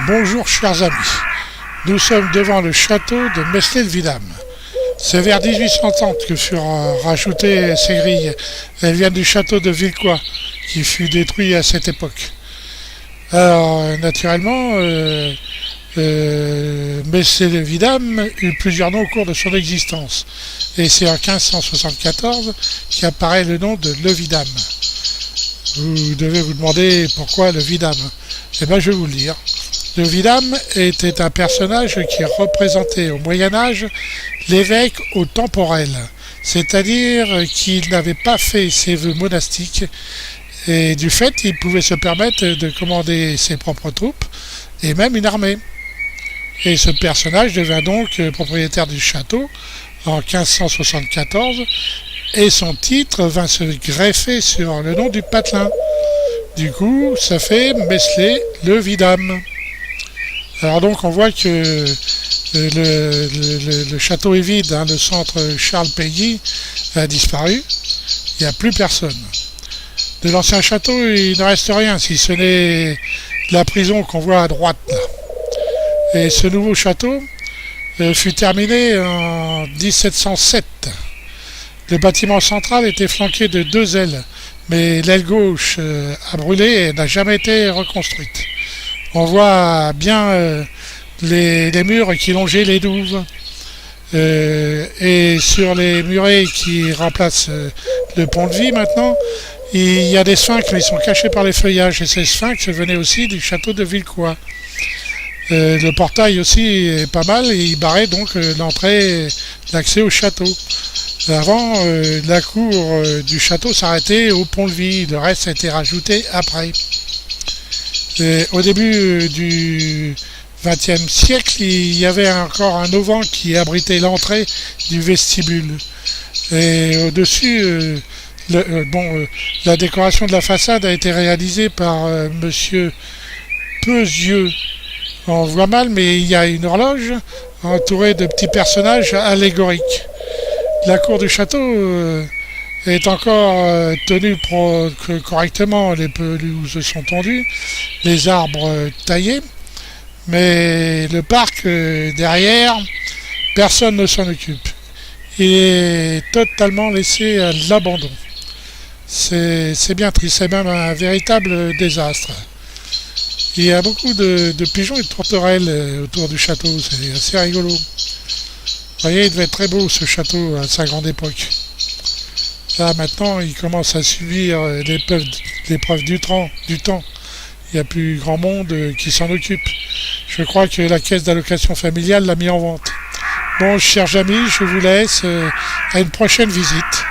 Bonjour chers amis, nous sommes devant le château de Meslay-le-Vidame. C'est vers 1830 que furent rajoutées ces grilles. Elles viennent du château de Villequois, qui fut détruit à cette époque. Alors, naturellement, Meslay-le-Vidame eut plusieurs noms au cours de son existence. Et c'est en 1574 qu'apparaît le nom de Le Vidame. Vous devez vous demander pourquoi le Vidame. Eh bien, je vais vous le dire. Le Vidame était un personnage qui représentait au Moyen-Âge l'évêque au temporel, c'est-à-dire qu'il n'avait pas fait ses vœux monastiques et du fait il pouvait se permettre de commander ses propres troupes et même une armée. Et ce personnage devint donc propriétaire du château en 1574 et son titre vint se greffer sur le nom du patelin. Du coup, ça fait Meslay-le-Vidame. Alors donc on voit que le château est vide, hein, le centre Charles Péguy a disparu, il n'y a plus personne. De l'ancien château, il ne reste rien, si ce n'est la prison qu'on voit à droite là. Et ce nouveau château fut terminé en 1707. Le bâtiment central était flanqué de deux ailes, mais l'aile gauche a brûlé et n'a jamais été reconstruite. On voit bien les murs qui longeaient les douves. Et sur les murets qui remplacent le pont-de-vie maintenant, il y a des sphinx, mais ils sont cachés par les feuillages. Et ces sphinx venaient aussi du château de Villequois. Le portail aussi est pas mal et il barrait donc l'entrée, l'accès au château. Avant, la cour du château s'arrêtait au pont-levis. Le reste a été rajouté après. Au début du XXe siècle, il y avait encore un auvent qui abritait l'entrée du vestibule. Et au-dessus, la décoration de la façade a été réalisée par Monsieur Peuzieux. On voit mal, mais il y a une horloge entourée de petits personnages allégoriques. La cour du château est encore tenue correctement, les pelouses sont tondues, les arbres taillés, mais le parc derrière, personne ne s'en occupe. Il est totalement laissé à l'abandon. C'est bien triste, c'est même un véritable désastre. Il y a beaucoup de pigeons et de tourterelles autour du château, c'est assez rigolo. Vous voyez, il devait être très beau ce château à sa grande époque. Là maintenant, il commence à subir l'épreuve du temps. Il n'y a plus grand monde qui s'en occupe. Je crois que la caisse d'allocation familiale l'a mis en vente. Bon, chers amis, je vous laisse à une prochaine visite.